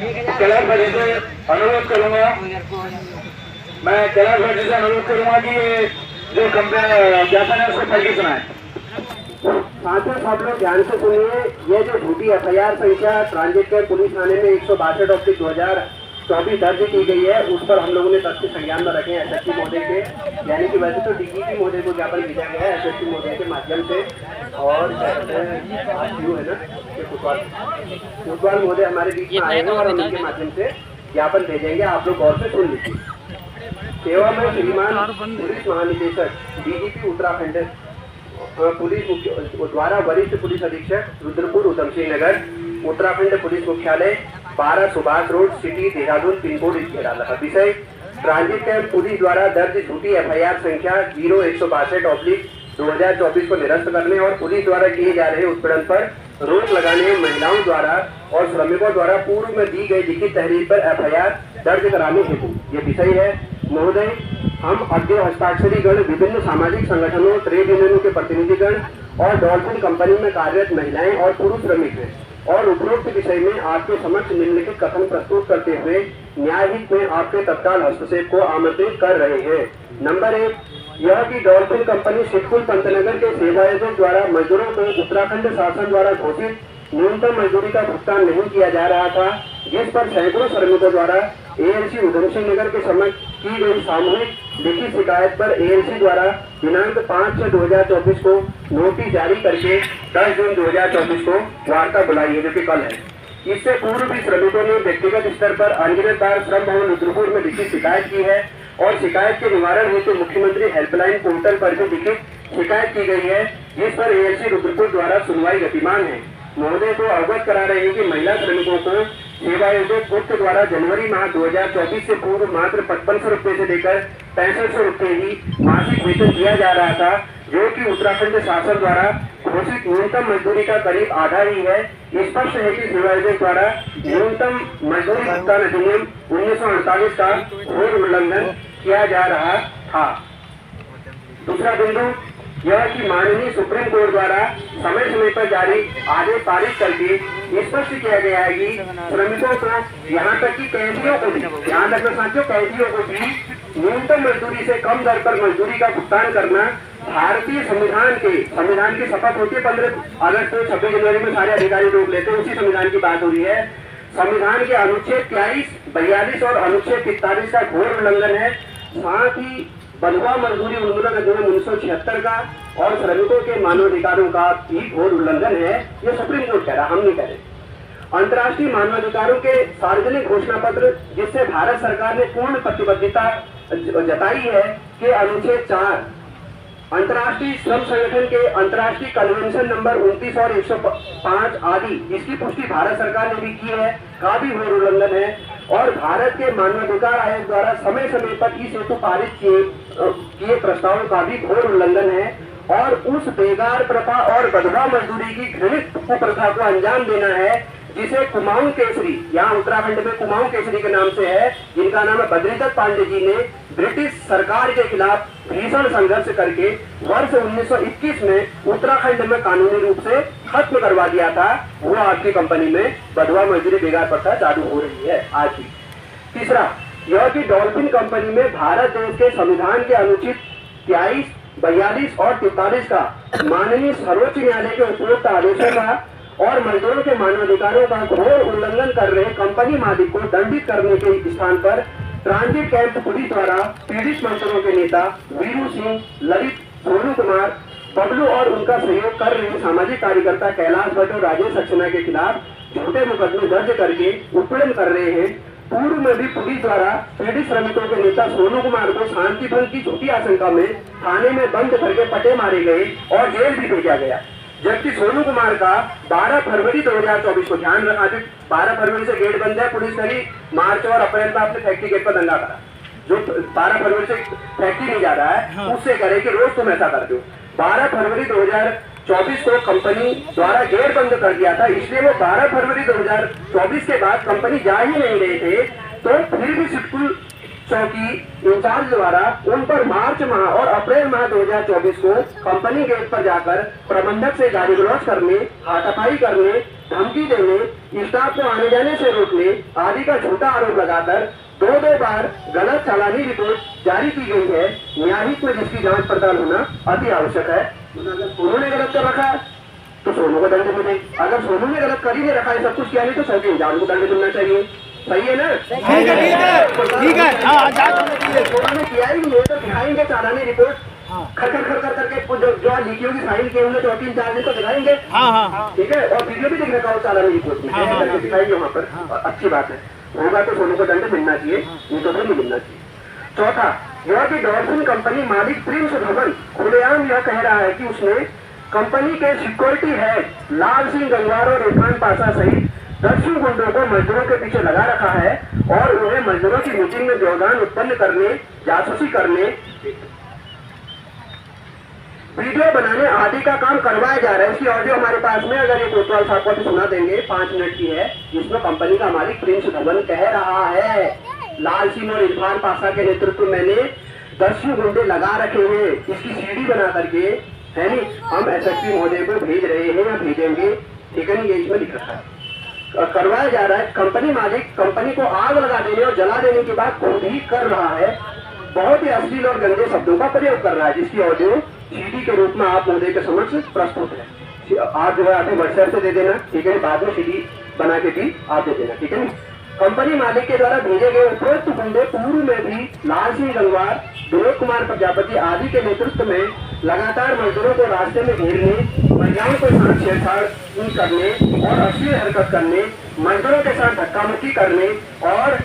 कैलाश भाई से अनुरोध करूंगा, मैं कैलाश भाई से अनुरोध करूंगा कि ये जो कंप्लेन ज्ञापन है उसको पढ़ के सुनाए। साथियों सब लोग ध्यान से सुनिए। ये जो झूठी एफआईआर संख्या ट्रांजिट के पुलिस थाने में 162/2024 दर्ज की गई है, उस पर हम लोगों ने तथ्य संज्ञान में रखे एसएसपी महोदय के, यानी कि वैसे तो डीजीपी महोदय को ज्ञापन भेजा गया है एसएसपी महोदय के माध्यम से, और आरटीओ है ना कोतवाल महोदय हमारे बीच में आए हैं और उनके माध्यम से ज्ञापन भेजेंगे। आप लोग गौर से सुन लीजिए। सेवा में श्रीमान पुलिस महानिदेशक डीजीपी उत्तराखंड पुलिस द्वारा वरिष्ठ पुलिस अधीक्षक रुद्रपुर उधम सिंह नगर उत्तराखंड पुलिस मुख्यालय 12 Subhash road city Dehradun pin code 13। विषय ट्रांजिट कैंप पुलिस द्वारा दर्ज झूठी एफआईआर संख्या 0162/2024 को निरस्त करने और पुलिस द्वारा किए जा रहे उत्पीड़न पर रोक लगाने, महिलाओं द्वारा और श्रमिकों द्वारा पूर्व में दी गई लिखित तहरीर पर एफआईआर दर्ज कराने हेतु ये विषय है। महोदय, हम अज्ञ हस्ताक्षरी गण, विभिन्न सामाजिक संगठनों, ट्रेड यूनियनों के प्रतिनिधिगण और डॉल्फिन कंपनी में कार्यरत महिलाएं और पुरुष श्रमिक हैं और उपरोक्त विषय में आपके समक्ष निम्नलिखित कथन प्रस्तुत करते हुए न्यायहित में आपके तत्काल हस्तक्षेप को आमंत्रित कर रहे हैं। नंबर 1, यह कि डॉल्फिन कंपनी सिद्धपुर पंतनगर के सेवायोजक द्वारा मजदूरों को उत्तराखंड शासन द्वारा घोषित न्यूनतम मजदूरी का भुगतान नहीं किया जा रहा था, जिस पर सैकड़ों श्रमिकों द्वारा एएलसी उधम सिंह नगर के समक्ष की गई सामूहिक लिखित शिकायत पर एएलसी द्वारा दिनांक 5/6/2024 को नोटिस जारी करके 10 जून 2024 को वार्ता बुलाई है, जो कि कल है। इससे पूर्व भी श्रमिकों ने व्यक्तिगत स्तर पर अंजनेदार श्रम भवन रुद्रपुर में लिखित शिकायत की है और शिकायत के निवारण हेतु मुख्यमंत्री हेल्पलाइन पोर्टल पर भी लिखित शिकायत की गई है, जिस पर एएलसी रुद्रपुर द्वारा सुनवाई गतिमान है। महोदय को अवगत करा रहे हैं कि महिला श्रमिकों को सेवायोजक उक्त द्वारा जनवरी माह 2024 से पूर्व मात्र 5500 रुपए से लेकर 6500 रुपए ही मासिक वेतन दिया जा रहा था, जो कि उत्तराखंड शासन द्वारा घोषित न्यूनतम मजदूरी का करीब आधा ही है। स्पष्ट है कि सेवायोजक द्वारा न्यूनतम मजदूरी भुगतान अधिनियम 1948 का घोर उल्लंघन किया जा रहा था। दूसरा बिंदु यह कि माननीय सुप्रीम कोर्ट द्वारा समय समय पर जारी आदेश पारित करके स्पष्ट किया गया है कि श्रमिकों को, यहाँ तक कि कैदियों को भी, ध्यान रखना साथियों, कैदियों को भी न्यूनतम मजदूरी से कम दर पर मजदूरी का भुगतान करना भारतीय संविधान की शपथ होती है 15 अगस्त 26 जनवरी में सारे अधिकारी रोक लेते हैं, उसी संविधान की बात हो रही है। संविधान के अनुच्छेद 23, 42 और अनुच्छेद 43 का घोर उल्लंघन है। साथ ही बंधुआ मजदूरी उन्मूलन अधिनियम 1976 का और श्रमिकों के मानवाधिकारों का भी घोर उल्लंघन है। ये सुप्रीम कोर्ट कह रहा, हम नहीं कह रहे। अंतर्राष्ट्रीय मानवाधिकारों के सार्वजनिक घोषणा पत्र, जिससे भारत सरकार ने पूर्ण प्रतिबद्धता जताई है, के अनुच्छेद 4 अंतर्राष्ट्रीय श्रम संगठन के अंतर्राष्ट्रीय कन्वेंशन नंबर 29 और 105 आदि, इसकी पुष्टि भारत सरकार ने भी की है, का भी घोर उल्लंघन है। और भारत के मानवाधिकार आयोग द्वारा समय समय पर इस हेतु पारित किए प्रस्तावों का भी घोर उल्लंघन है। और उस बेगार प्रथा और बंधुआ मजदूरी की घृणित प्रथा को अंजाम देना है, जिसे कुमाऊं केसरी, यहाँ उत्तराखंड में कुमाऊं केसरी के नाम से है, जिनका नाम है बद्रीदत्त पांडे जी ने ब्रिटिश सरकार के खिलाफ भीषण संघर्ष करके वर्ष 1921 में उत्तराखंड में कानूनी रूप से खत्म करवा दिया था। वो आपकी कंपनी में बंधुआ मजदूरी बेगार प्रथा चालू हो रही है आज भी। तीसरा यह कि डॉल्फिन कंपनी में भारत देश के संविधान के अनुच्छेद 23, 42 और 43 का माननीय सर्वोच्च न्यायालय के उपयुक्त आदेशों का और मजदूरों के मानवाधिकारों का घोर उल्लंघन कर रहे कंपनी मालिक को दंडित करने के स्थान पर ट्रांजिट कैंप पुलिस द्वारा पीड़ित मजदूरों के नेता वीरू सिंह, ललित, सोनू कुमार, बबलू और उनका सहयोग कर रहे सामाजिक कार्यकर्ता कैलाश भट्ट और राजेश सक्सेना के खिलाफ झूठे मुकदमे दर्ज करके उत्पीड़न कर रहे हैं। पूर्व में भी पुलिस द्वारा पीड़ित श्रमिकों के नेता सोनू कुमार को शांति भंग की झूठी आशंका में थाने में बंद करके पटे मारे गए और जेल भी भेजा गया, जबकि सोनू कुमार का 12 फरवरी 2024 को, ध्यान रखा, 12 फरवरी से गेट बंद है, पुलिस करी मार्च और अप्रैल में आपने फैक्ट्री गेट पर दंगा करा। जो 12 फरवरी से फैक्ट्री नहीं जा रहा है उससे कह रहे कि रोज तुम ऐसा करते हो। 12 फरवरी 2024 को कंपनी द्वारा गेट बंद कर दिया था, इसलिए वो 12 फरवरी 2024 के बाद कंपनी जा ही नहीं रहे थे, तो फिर भी सिद्धपुर चौकी इंचार्ज द्वारा उन पर मार्च माह और अप्रैल माह 2024 को कंपनी गेट पर जाकर प्रबंधक से गाली गलौज करने, हाथापाई करने, धमकी देने, स्टाफ को आने जाने से रोकने आदि का झूठा आरोप लगाकर दो बार गलत चालानी रिपोर्ट जारी की गई है। न्यायिक में जिसकी जांच पड़ताल होना अति आवश्यक है। उन्होंने गलत कर रखा है तो सोनू को दंड मिले, अगर सोनू ने गलत कर ही नहीं रखा है, सब कुछ किया नहीं, तो चौकी इंचार्ज को दंड मिलना चाहिए। सही है ना? ठीक है। उन्होंने किया ही नहीं है तो दिखाएंगे चालानी रिपोर्ट, खर करके जो लिखी होगी साइन किए होंगे चौकी इंचार्ज ने तो दिखाएंगे। ठीक है, और वीडियो भी दिख रखा हो चालानी रिपोर्ट में, दिखाएंगे वहाँ पर। अच्छी बात है, होगा तो सोनू को दंड मिलना चाहिए, नहीं तो नहीं मिलना चाहिए। चौथा, यह कि डॉल्फिन कंपनी मालिक प्रिंस धवन खुलेआम यह कह रहा है कि उसने कंपनी के सिक्योरिटी हेड लाल सिंह गंगवार और इरफान पाशा सहित 10 गुंडों को मजदूरों के पीछे लगा रखा है और उन्हें मजदूरों की मीटिंग में व्यवधान उत्पन्न करने, जासूसी करने, वीडियो बनाने आदि का काम करवाया जा रहा है। इसकी ऑडियो हमारे पास में, अगर ये कोतवाल साहब को सुना देंगे, 5 मिनट की है, जिसमें कंपनी का मालिक प्रिंस धवन कह रहा है लाल सिंह और इरफान पाशा के नेतृत्व में मैंने 10 गुंडे लगा रखे हैं, इसकी सीडी बना करके है नहीं, हम एसएसपी महोदय को भेज रहे हैं या भेजेंगे। ठीक है नहीं, ये इसमें लिख रखा है, करवाया जा रहा है। कंपनी मालिक कंपनी को आग लगा देने और जला देने की बात खुद ही कर रहा है, बहुत ही अश्लील और गंदे शब्दों का प्रयोग कर रहा है, जिसकी ऑडियो सीडी के रूप में आप महोदय के समक्ष प्रस्तुत है। आप जो है अभी व्हाट्सएप से दे देना, ठीक है, बाद में सीडी बना के भी आप दे देना, ठीक है। कंपनी मालिक के द्वारा भेजे गए उपरोक्त गुंडे पूर्व में भी लाल सिंह गंगवार, विनोद कुमार प्रजापति आदि के नेतृत्व में लगातार मजदूरों को रास्ते में घेरने, महिलाओं के साथ छेड़छाड़ करने और अश्लील हरकत करने, मजदूरों के साथ धक्का मुक्की करने और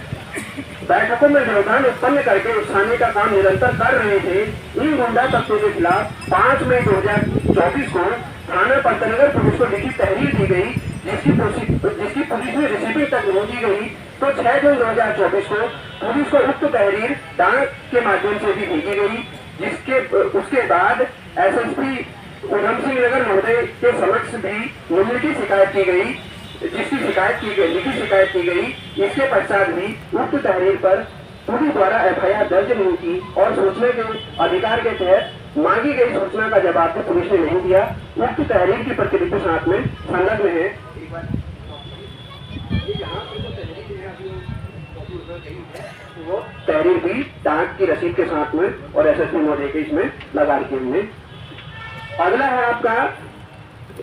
बैठकों में व्यवधान उत्पन्न करके उकसाने का काम निरंतर कर रहे थे। इन गुंडा तत्वों के खिलाफ 5 मई 2024 को थाना पंतनगर पुलिस को लिखित तहरीर दी गई, जिसकी पुलिस में रिसीविंग तक नहीं दी गई। तो 6 जून 2024 को पुलिस को उक्त तहरीर डाक के माध्यम से भी भेजी गई, उसके बाद एसएसपी उधम सिंह नगर महोदय के समक्ष भी निम्नलिखित शिकायत की गई, जिसकी लिखित शिकायत की गई। इसके पश्चात भी उक्त तहरीर पर पुलिस द्वारा एफआईआर दर्ज नहीं की और सूचना के अधिकार के तहत मांगी गई सूचना का जवाब भी पुलिस ने नहीं दिया। उक्त तहरीर की प्रतिलिपि साथ में संलग्न है। वो तहरीर भी डाक की रसीद के साथ में और एसएसपी महोदय के इसमें लगा रखी हमने। अगला है आपका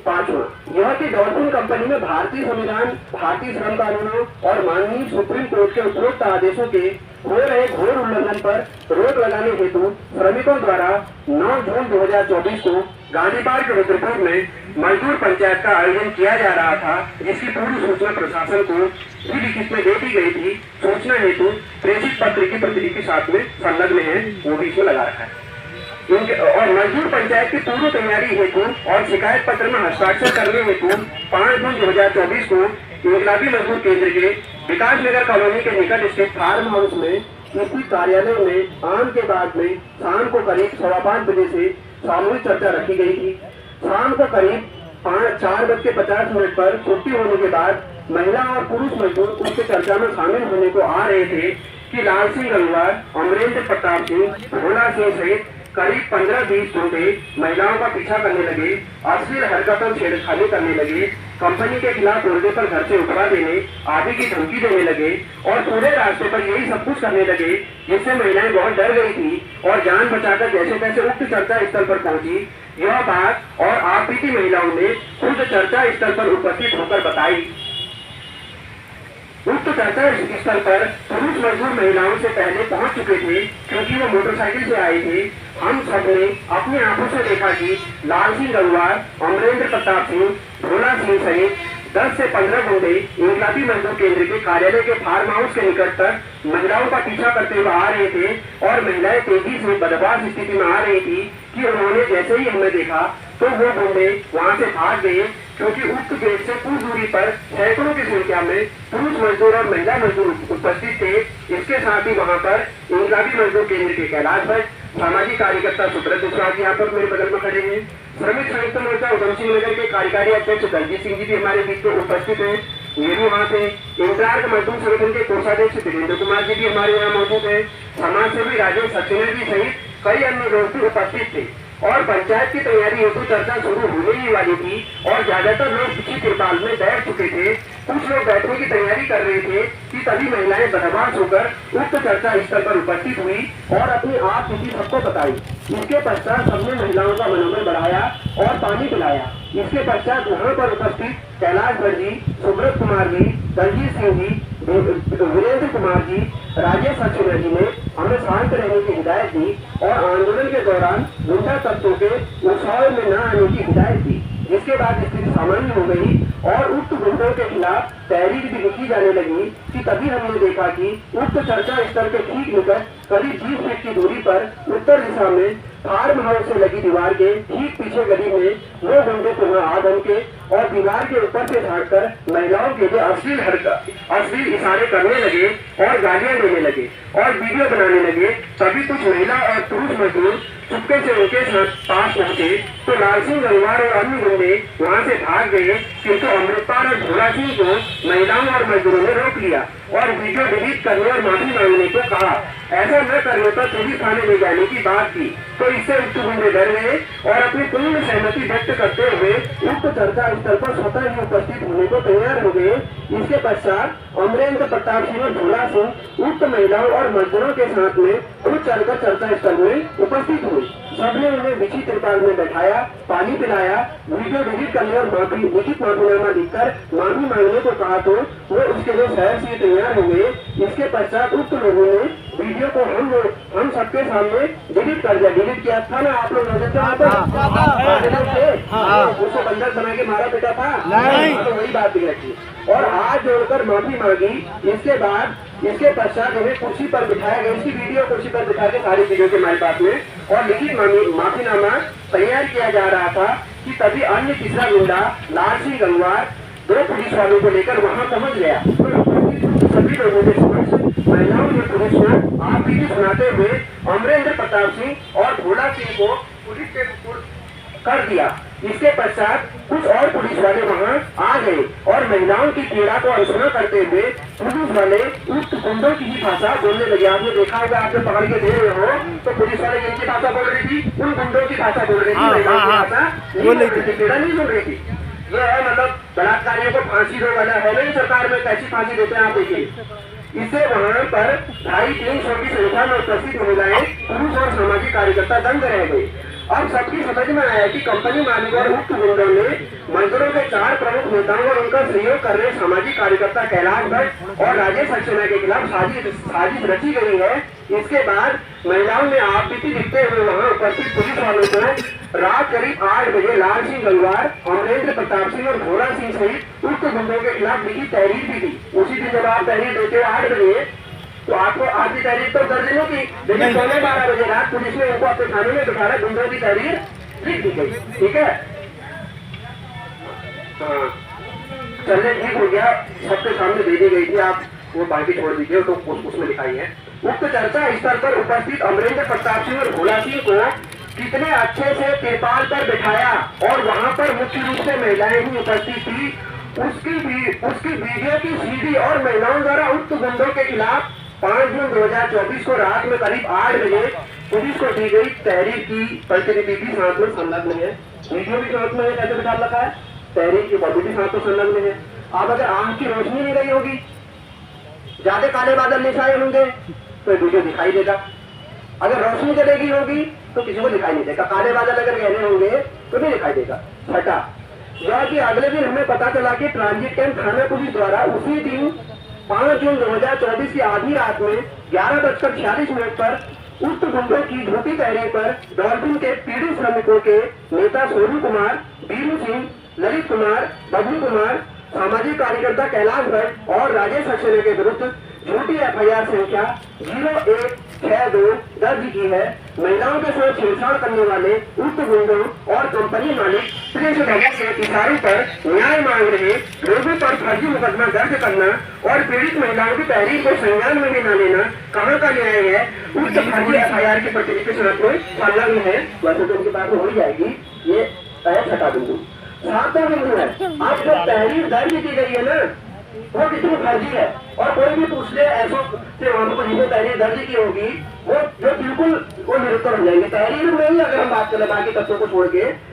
5वां, यह कि डॉल्फिन कंपनी में भारतीय संविधान, भारतीय श्रम कानूनों और माननीय सुप्रीम कोर्ट के उपरोक्त आदेशों के हो रहे घोर उल्लंघन पर रोक लगाने हेतु श्रमिकों द्वारा 9 जून 2024 को गांधीपाड़ के रुद्रपुर में मजदूर पंचायत का आयोजन किया जा रहा था, जिसकी पूरी सूचना प्रशासन को भी लिखित में दे दी गई थी। सूचना हेतु प्रेषित पत्र की प्रतिलिपि साथ में संलग्न है, वो भी इसमें लगा रखा है। और मजदूर पंचायत की पूर्व तैयारी हेतु और शिकायत पत्र में हस्ताक्षर करने हेतु 5 जून 2024 को इंकलाबी मजदूर केंद्र के विकास नगर कॉलोनी के निकट स्थित फार्म हाउस में स्थित कार्यालय में आम के बाद में शाम को करीब 5:15 बजे से सामूहिक चर्चा रखी गई थी। शाम को करीब 4:50 पर छुट्टी होने के बाद महिला और पुरुष मजदूर उनके चर्चा में शामिल होने को आ रहे थे कि लाल सिंह गंगवार, अमरेंद्र प्रताप सिंह, भोला सिंह सहित करीब 15-20 गुंडे महिलाओं का पीछा करने लगे, अश्लील हरकतों छेड़छाड़ी करने लगे, कंपनी के खिलाफ बोलने पर घर से उठवा देने आदि की धमकी देने लगे और पूरे रास्ते पर यही सब कुछ करने लगे, जिससे महिलाएं बहुत डर गई थी और जान बचाकर जैसे तैसे उक्त चर्चा स्थल पर पहुंची। यह बात और आप बीती महिलाओं ने खुद चर्चा स्थल पर उपस्थित होकर बताई। उक्त चर्चा स्थल पर पुरुष मजदूर महिलाओं से पहले पहुंच चुके थे, क्योंकि वो मोटरसाइकिल से आए थे। हम सबने अपनी आंखों से देखा कि लाल सिंह गंगवार, अमरेंद्र प्रताप सिंह, भोला सिंह सहित 10 से 15 गुंडे इंकलाबी मजदूर केंद्र के कार्यालय के फार्म हाउस के निकट तक महिलाओं का पीछा करते हुए आ रहे थे और महिलाएं तेजी से बदबाश स्थिति में आ रही थी कि उन्होंने जैसे ही हमें देखा तो वो गुंडे वहां से भाग गए, क्योंकि उक्त गेट से कुछ दूरी पर सैकड़ों की संख्या में पुरुष मजदूर और महिला मजदूर उपस्थित थे। इसके साथ ही वहां पर इंकलाबी मजदूर केंद्र के कैलाश भट्ट, सामाजिक कार्यकर्ता सुब्रत विश्वास यहाँ पर मेरे बगल में खड़े हैं, श्रमिक संयुक्त मोर्चा उधम सिंह नगर के कार्यकारी अध्यक्ष दलजीत सिंह जी भी हमारे बीच में उपस्थित हैं, ये भी वहाँ थे। इंचार्ज मजदूर संगठन के कोषाध्यक्ष वीरेंद्र कुमार जी भी हमारे यहाँ मौजूद है। समाज सेवी राजेश सक्सेना जी सहित कई अन्य लोग भी उपस्थित थे और पंचायत की तैयारी हेतु चर्चा शुरू होने ही वाली थी और ज्यादातर लोग पिछली तिरपाल में बैठ चुके थे। कुछ लोग बैठने की तैयारी कर रहे थे कि तभी महिलाएं बदमाश होकर उक्त चर्चा स्थल पर उपस्थित हुई और अपनी आप स्थिति सबको बताई। इसके पश्चात सबने महिलाओं का मनोबल बढ़ाया और पानी पिलाया। इसके पश्चात वहाँ पर उपस्थित कैलाश भट्ट जी, सुब्रत कुमार जी, दलजीत सिंह जी, वीरेंद्र कुमार जी, राजेश सक्सेना जी ने हमें शांत रहने की हिदायत दी और आंदोलन के दौरान गुंडा तत्वों के उत्साह में न आने की हिदायत दी। जिसके बाद स्थिति सामान्य हो गई और उक्त गुंडों के खिलाफ तहरीर भी लिखी जाने लगी कि तभी हमने देखा कि उक्त चर्चा स्थल के ठीक निकट करीब 20 फीट की दूरी पर उत्तर दिशा में फार्म हाउस से लगी दीवार के ठीक पीछे गली में वो गुंडे पुनः आ धमके और दीवार के ऊपर से झाड़कर महिलाओं के लिए अश्लील इशारे करने लगे और गालियां देने लगे और वीडियो बनाने लगे। तभी कुछ महिला और पुरुष मजदूर चुपके से उनके पास पहुंचे तो लाल सिंह गंगवार और अन्य गुंडे वहां से भाग गए, किंतु अमृतपाल और भोला सिंह को महिलाओं और मजदूरों ने रोक लिया और वीडियो डिलीट करने और माफी मांगने को कहा। ऐसा न करने पर पुलिस थाने ले जाने की बात की तो इससे उक्त गुंडे डर गए और अपनी पूर्ण सहमति व्यक्त करते हुए उक्त चर्चा स्थल पर स्वतः ही उपस्थित होने को तैयार हो गए। इसके पश्चात अमरेंद्र प्रताप सिंह और भोला सिंह उक्त महिलाओं और मजदूरों के साथ में खुद चलकर चर्चा स्थल में उपस्थित हुए। सबने उन्हें बिछी तिरपाल में बैठाया, पानी पिलाया, वीडियो डिलीट करने और लिखित माफीनामा लिखकर माफी मांगने को कहा तो वो उसके लिए शहर से तैयार हो गए। इसके पश्चात उक्त लोगों ने वीडियो को हम सबके सामने डिलीट कर दिया। डिलीट किया था ना आप लोग नजर थे, उसको बंदर बना के मारा बेटा था, तो वही बात थी और हाथ जोड़कर माफी मांगी। इसके पश्चात उन्हें कुर्सी पर बिठाया गया। इसकी वीडियो कुर्सी पर बिठा के सारी वीडियो के हमारे पास में और लिखित माफीनामा तैयार किया जा रहा था कि तभी अन्य तीसरा गुंडा लाल सिंह गंगवार 2 पुलिस वालों को लेकर वहां पहुंच गया। सभी लोगों ने महिलाओं ने पुलिस को आप भी सुनाते हुए अमरेंद्र प्रताप सिंह और भोला सिंह को पुलिस के कर दिया। इसके पश्चात कुछ और पुलिस वाले वहां आ गए और महिलाओं की पीड़ा को अनसुना करते हुए पुलिस वाले उक्त गुंडों की ही भाषा बोलने लगे। आपने देखा होगा, आपने पकड़ के दे रहे हो तो पुलिस वाले जिनकी भाषा बोल रही थी उन गुंडों की भाषा बोल रही थी, महिलाओं की भाषा पीड़ा नहीं बोल रही थी। ये है मतलब बलात्कारियों को फांसी दो वाला है नहीं, सरकार में कैसी फांसी देते हैं आप देखिए। इससे वहां पर 250-300 की संख्या में उपस्थित महिलाएं, पुरुष और सामाजिक कार्यकर्ता दंग रह गए। अब सबकी समझ में आया कि कंपनी मालिक और उक्त गुंडों ने मजदूरों के 4 प्रमुख नेताओं और उनका सहयोग कर रहे सामाजिक कार्यकर्ता कैलाश भट्ट और राजेश सक्सेना के खिलाफ साजिश रची गई है। इसके बाद महिलाओं ने आपबीती लिखते हुए वहां उपस्थित पुलिस वालों को रात करीब 8 बजे लाल सिंह गंगवार, अमरेंद्र प्रताप सिंह और भोला सिंह सहित उक्त गुंडों के खिलाफ लिखी तहरीर भी दी। उसी दिन जब आप तहरीर देते हो 8 बजे तो आपको आज की तहरीर तो दर्ज नहीं की, लेकिन 12 बजे रात पुलिस ने उनको अपने थाने में बिठाया, गुंडों की तहरीर लिख दी गई। ठीक है, चलने ठीक हो गया, सबके सामने दे दी गई थी, आप वो बाकी छोड़ दीजिए तो उसमें लिखाई है। उक्त चर्चा स्थल पर उपस्थित अमरेंद्र प्रताप सिंह और भोला सिंह को कितने अच्छे से तिरपाल पर बिठाया और वहां पर मुख्य रूप से महिलाएं ही उपस्थित थी। उसकी वीडियो की सीडी और महिलाओं द्वारा उक्त गुंडों के खिलाफ 5 जून 2024 को रात में करीब 8 बजे पुलिस को दी गई तहरीर की प्रतिलिपि भी साथ में संलग्न है। वीडियो भी साथ में कैसे बिठा रखा है, तहरीर की कॉपी भी साथ में संलग्न है। अब अगर आंख की रोशनी नहीं रही होगी, ज्यादा काले बादल नहीं छाए होंगे तो वीडियो दिखाई देगा। अगर रोशनी चलेगी होगी तो किसी को दिखाई नहीं देगा। काले बादल अगर गहरे होंगे तो नहीं दिखाई देगा। छठा, जो कि अगले दिन हमें पता चला कि ट्रांजिट कैंप थाना पुलिस द्वारा उसी दिन 5 जून 2024 की आधी रात में 11:46 पर उक्त गुंडों की झूठी तहरीर पर डॉल्फिन के पीड़ित श्रमिकों के नेता सोनू कुमार, बीरू सिंह, ललित कुमार, बबलू कुमार, सामाजिक कार्यकर्ता कैलाश भट्ट और राजेश सक्सेना के विरुद्ध झूठी FIR संख्या 0162 दर्ज की है। महिलाओं के साथ छेड़छाड़ करने वाले उक्त गुंडों और कंपनी मालिक प्रिंस भगत के इशारों पर न्याय मांग रहे लोगों पर फर्जी मुकदमा दर्ज करना और पीड़ित महिलाओं की तहरीर को संज्ञान में भी न लेना कहाँ का न्याय है। उक्त फर्जी FIR की प्रतिलिपि संलग्न है, वैसे तो उनके पास हो ही जाएगी। ये है छठा बिंदु। सातवां बिंदु है, अब जो तहरीर दर्ज की गई है ना, वो कितनी फर्जी है। और कोई भी पूछ ले ऐसो से वहां पर जिसने तहरीर दर्ज की होगी वो जो बिल्कुल वो निरुत्तर हो जाएंगे। तहरीर में ही अगर हम बात करें बाकी तथ्यों को छोड़ के,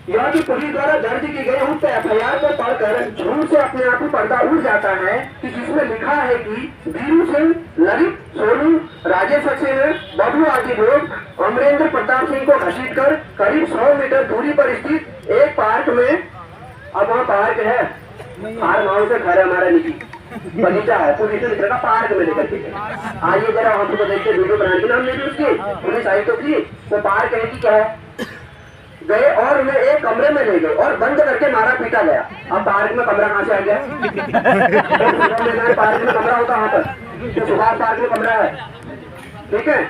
यह कि पुलिस द्वारा दर्ज की गई उक्त एफआईआर को पढ़कर झूठ से अपने आप ही पर्दा उड़ जाता है कि जिसमें लिखा है कि वीरू सिंह, ललित, सोनू, राजेश सक्सेना, बबलू आदि लोग अमरेंद्र प्रताप सिंह को घसीट कर करीब 100 मीटर दूरी पर स्थित एक पार्क में, अब वहाँ पार्क है, फार्म हाउस है, घर है हमारा निजी, बगीचा है, पुलिस ने लिख रखा पार्क में लेकर के। आइए जरा हम लोग देखते वीडियो बनाने के नाम लेते उसकी पुलिस आई तो थी, वो पार्क है कि क्या है, गए और उन्हें एक कमरे में ले गए और बंद करके मारा पीटा गया। अब पार्क में कमरा कहाँ से आ गया? पार्क में कमरा होता वहां पर, तो सुभाष पार्क में कमरा है, ठीक है,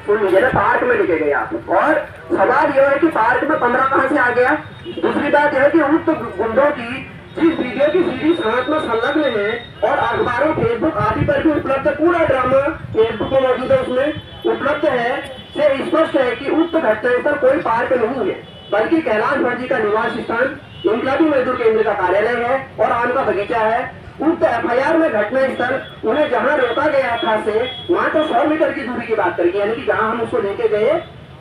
सुन लीजिए ना, पार्क में लेके गए आप। और सवाल यह है कि पार्क में कमरा कहाँ से आ गया। दूसरी बात यह है कि उक्त गुंडों की जिस वीडियो की सीडी साथ में संलग्न है और अखबारों, फेसबुक आदि पर भी उपलब्ध, पूरा ड्रामा फेसबुक में मौजूद है, उसमें उपलब्ध है, से स्पष्ट है कि उक्त घटनास्थल कोई पार्क नहीं है बल्कि कैलाश भट्ट जी का निवास स्थान, इनकलाबी मजदूर केंद्र का कार्यालय है और आम का बगीचा है। उक्त एफआईआर में घटनास्थल उन्हें जहां रोका गया था से वहां तो 100 मीटर की दूरी की बात करेंगे, यानी कि जहां हम उसको लेके गए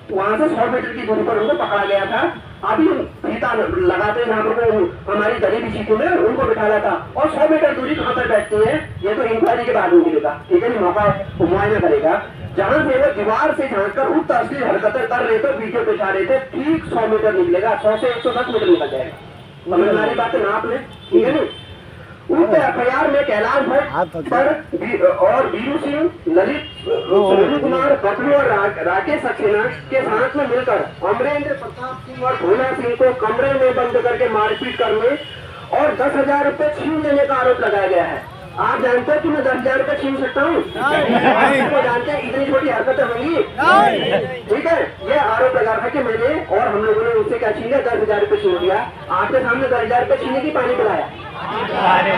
वहां से 100 मीटर की दूरी पर उनको पकड़ा गया था। अभी फीता लगाते हैं जहाँ पर हमारी दली बिछी थी में उनको बिठाया था, और 100 मीटर दूरी कहाँ पर बैठती है ये तो इंक्वायरी के बाद मिलेगा, ठीक है, नहीं मौका मुआयना करेगा। जहां से वो दीवार से झांककर उक्त असली हरकतें कर रहे थे, वीडियो बिछा रहे थे, ठीक 100 मीटर निकलेगा, 100 से 110 मीटर निकल जाएगा। समझ में आ रही बात है नाप ले, ठीक है नहीं। उक्त एफआईआर में कैलाश भट्ट पर और वीरू सिंह, ललित, सोनू कुमार, बबलू और राकेश सक्सेना के साथ में मिलकर अमरेंद्र प्रताप सिंह और भोला सिंह को कमरे में बंद करके मारपीट करने और 10,000 रुपए छीन लेने का आरोप लगाया गया है। आप जानते हैं कि मैं 10,000 रुपए छीन सकता हूँ? आप जानते हैं इतनी छोटी हरकतें होंगी? ठीक है, ये आरोप लगा रहा है कि मैंने और हम लोगों ने उससे क्या छीन लिया, 10,000 रुपए छीन लिया। आपके सामने 10,000 रुपए छीनने की पानी पिलाया,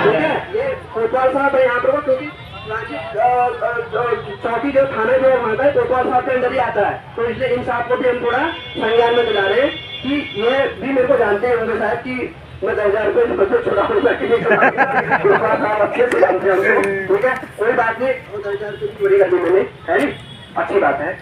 ठीक है। ये कोतवाल साहब है यहाँ पर, क्योंकि चौकी जो थाना जो है वहाँ का कोतवाल साहब के अंदर ही आता है, तो इसलिए इन साहब को भी हम थोड़ा संज्ञान में दिला रहे हैं कि ये भी मेरे को जानते हैं उनके साहब की मैं 10,000 रुपए से बच्चे छोड़ा अच्छे से जानते हैं, ठीक है, कोई बात नहीं, 10,000 रुपए की चोरी कर दी मैंने, है नहीं, अच्छी बात है।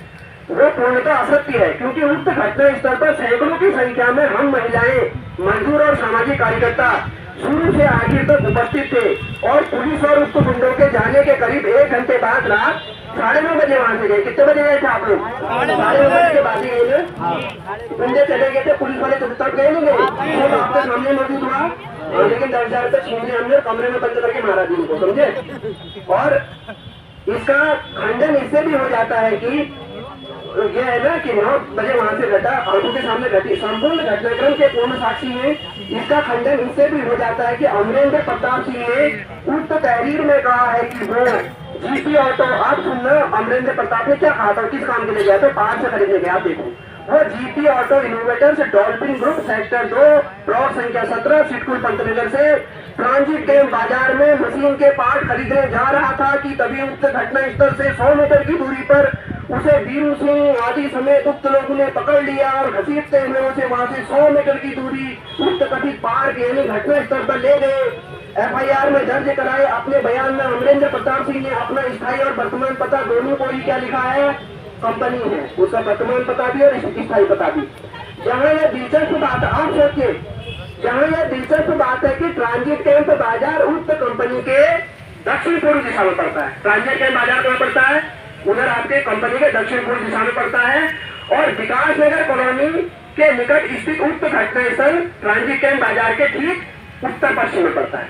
वो पूर्णतः असत्य है क्योंकि उक्त घटना स्थल पर सैकड़ों की संख्या में हम महिलाएं, मजदूर और सामाजिक कार्यकर्ता शुरू से आखिर तक उपस्थित थे और पुलिस और उक्त गुंडों के जाने के करीब 1 घंटे बाद रात 9:30 बजे वहां से गए। कितने बजे गए थे आप लोग? 9:30 बजे के बाद ही गए थे, गुंडे चले गए थे, पुलिस वाले तब गए नहीं गए, वो आपके सामने मौजूद हुआ, लेकिन 10,000 रुपए छीन लिया हमने, कमरे में बंद करके मारा दी उनको, समझे। और इसका खंडन इससे भी हो जाता है कि ये है ना कि 9 बजे वहां से घटा, आंखों के सामने घटी, संपूर्ण घटनाक्रम के पूर्ण साक्षी है। इसका खंडन इससे भी हो जाता है कि अमरेंद्र प्रताप सिंह ने उक्त तहरीर में कहा है कि वो जीपी ऑटो, आप सुनना अमरेंद्र प्रताप ने क्या कहा था, किस काम के लिए गया था, 5 से खरीदने गया, आप देखो, वो GP auto innovators dolphin group sector 2 plot संख्या 17 सिटकुल पंतनगर से ट्रांजिट कैंप बाजार में मशीन के पार्ट खरीदने जा रहा था कि तभी उक्त घटना स्थल से 100 मीटर की दूरी पर उसे वीरू सिंह आदि समेत उक्त लोगों ने पकड़ लिया और घसीटते हुए उसे वहां से 100 मीटर की दूरी उक्त कथित पार्क यानी घटना स्थल पर ले गए। एफआईआर में दर्ज कराए अपने बयान में अमरेंद्र प्रताप सिंह ने अपना स्थायी और वर्तमान पता दोनों को ही क्या लिखा है, कंपनी है उसका वर्तमान पता भी और स्थायी पता भी। जहाँ यह दिलचस्प बात, आप सोचिए, जहाँ यह दिलचस्प बात है कि ट्रांजिट कैंप बाजार उक्त कंपनी के दक्षिण पूर्व दिशा में पड़ता है। ट्रांजिट कैंप बाजार कहाँ पड़ता है? उधर आपके कंपनी के दक्षिण पूर्व दिशा में पड़ता है और विकास नगर कॉलोनी के निकट स्थित उक्त घटना स्थल ट्रांजिट कैंप बाजार के ठीक उत्तर पश्चिम में पड़ता है,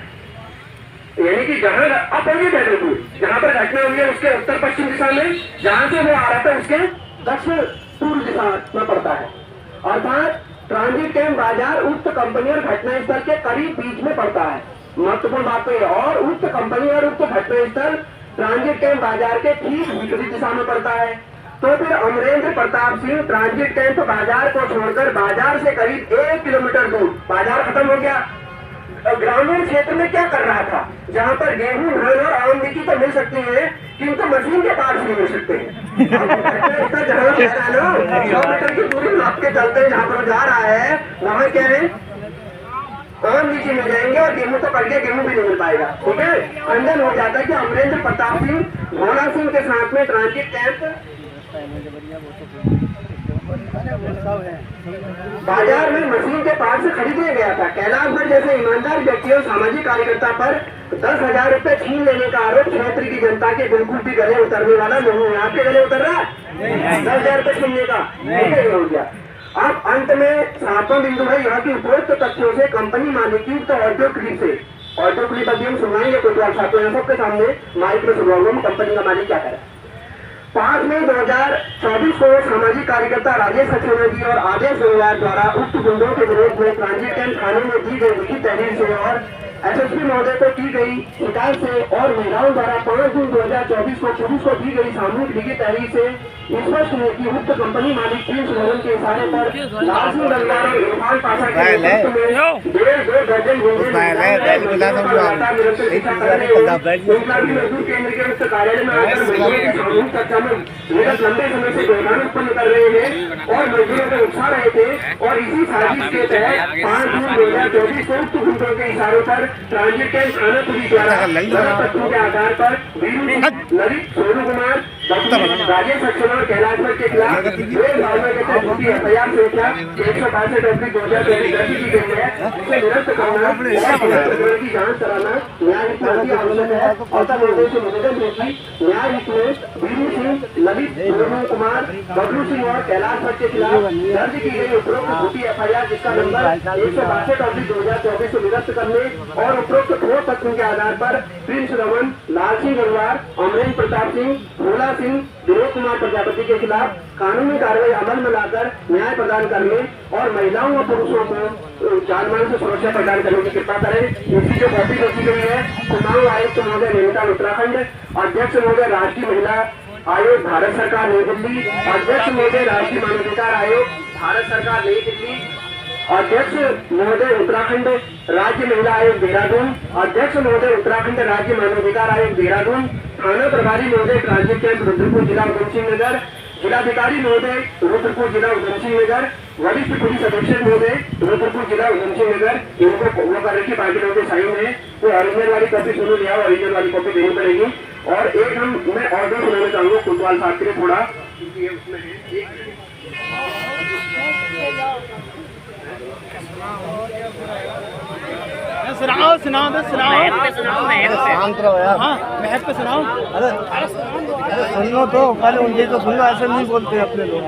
यानी कि जहां अपोजिट है बिल्कुल, जहां पर घटना हुई है उसके उत्तर पश्चिम दिशा में, जहां से वो आ रहा था उसके दक्षिण पूर्व दिशा में पड़ता है। अर्थात ट्रांजिट कैंप बाजार उक्त कंपनी और घटना स्थल के करीब बीच में पड़ता है। महत्वपूर्ण बात तो है, और उक्त कंपनी और उक्त घटना स्थल ट्रांजिट कैंप बाजार के ठीक विपरीत दिशा में पड़ता है। तो फिर अमरेंद्र प्रताप सिंह ट्रांजिट कैंप बाजार को छोड़कर बाजार से करीब 1 किलोमीटर दूर, बाजार खत्म हो गया, ग्रामीण क्षेत्र में क्या कर रहा था, जहाँ पर गेहूं, धान और आम लीची तो मिल सकती है किंतु मशीन के पार्ट्स नहीं मिल सकते हैं। जहाँ 100 मीटर की दूरी नाप के चलते हैं, जहाँ पर जा रहा है वहाँ क्या है, और नीचे मिल जाएंगे और गेहूं तो कट गया, गेहूं भी नहीं मिल पाएगा। ठीक है, खंडन हो जाता है कि अमरेंद्र प्रताप सिंह भोला सिंह के साथ में ट्रांजिट कैंप बाजार में मशीन के पास से खरीदने गया था। कैलाश भट्ट जैसे ईमानदार व्यक्ति और सामाजिक कार्यकर्ता पर 10,000 रुपए छीन लेने का आरोप क्षेत्र की जनता के बिल्कुल भी गले उतरने वाला नहीं है। आपके गले उतर रहा है 10,000 रुपए छीनने का? नहीं हो गया। अब अंत में सातवां बिंदु है यहाँ की उपरोक्त तथ्यों से कंपनी मालिक की उक्त ऑडियो क्लिप से, ऑडियो क्लिप अभी हम सुनाएंगे कोतवाल साहब यहाँ सबके सामने माइक में सुनाऊंगा कंपनी का मालिक क्या करे। 5 मई 2024 को सामाजिक कार्यकर्ता राजेश सक्सेना जी और आदेश गंगवार द्वारा उक्त गुंडों के विरोध में ट्रांजिट कैंप थाने में दी गई लिखित तहरीर से और एसएसपी महोदय को की गई शिकायत से और महिलाओं द्वारा 5 जून 2024 को पुलिस को दी गई सामूहिक लिखित तहरीर से स्पष्ट है कि उक्त कंपनी मालिक प्रिंस रोहन के इशारे पर लाल सिंह रंगार और इरफान पाशा के नेतृत्व में 1.5 दर्जन गुंडे मजदूर केंद्र के उक्त कार्यालय में आकर महिलाओं की सामूहिक चर्चा में विगत लंबे समय से व्यवधान उत्पन्न कर रहे हैं और मजदूरों को उकसा रहे थे और इसी साजिश के तहत 5 जून 2024 को उक्त गुंडों के इशारों पर ट्रांजिट कैंप थाना पुलिस द्वारा तथ्यों के आधार पर ललित सोनू कुमार राजेश सक्सेना और कैलाश भट्ट के खिलाफ एफआईआर संख्या 162/2024 दर्ज की गई है। इसे निरस्त करना की जांच कराना न्याय हित में आवश्यक है। ऐसा निर्देश से निवेदन है कि न्याय हित में वीरू सिंह, ललित सोनू कुमार, बबलू सिंह और कैलाश भट्ट के खिलाफ दर्ज की गई उपरोक्त झूठी एफआईआर जिसका नंबर 162/2024 को निरस्त करने और उपरोक्त ठोस तथ्यों के आधार पर प्रिंस रमन, लाल सिंह गंगवार, अमरेंद्र प्रताप सिंह, भोला सिंह, विनोद कुमार प्रजापति के खिलाफ कानूनी कार्रवाई अमल में लाकर न्याय प्रदान करने और महिलाओं और पुरुषों को जानमाल से सुरक्षा प्रदान करने की कृपा करें। इसकी जो कॉपी रखी गई है चुनाव आयुक्त महोदय नैनीताल उत्तराखंड, अध्यक्ष महोदय राष्ट्रीय महिला आयोग भारत सरकार नई दिल्ली, अध्यक्ष महोदय राष्ट्रीय मानवाधिकार आयोग भारत सरकार नई दिल्ली, अध्यक्ष महोदय उत्तराखंड राज्य महिला आयोग देहरादून, अध्यक्ष महोदय उत्तराखंड राज्य मानवाधिकार आयोग देहरादून, थाना प्रभारी महोदय ट्रांजिट कैंप रुद्रपुर जिला उधम सिंह नगर, जिलाधिकारी महोदय रुद्रपुर जिला उधम सिंह नगर, वरिष्ठ पुलिस अधीक्षक महोदय रुद्रपुर जिला उधम सिंह नगर। इनको वो कर रखी बाकी लोगों के साइन है तो ओरिजिनल वाली कॉपी सुनो लिया, ओरिजिनल वाली कॉपी देनी पड़ेगी। और एक मैं ऑर्डर सुनाना चाहूंगा कोतवाल साहब के लिए थोड़ा सुनाओ सुनाओ बस सुनाओ शांत रहो यार। हाँ महक पे सुनाओ। अरे सुन लो तो पहले उनकी तो सुन लो, ऐसे नहीं बोलते अपने लोग।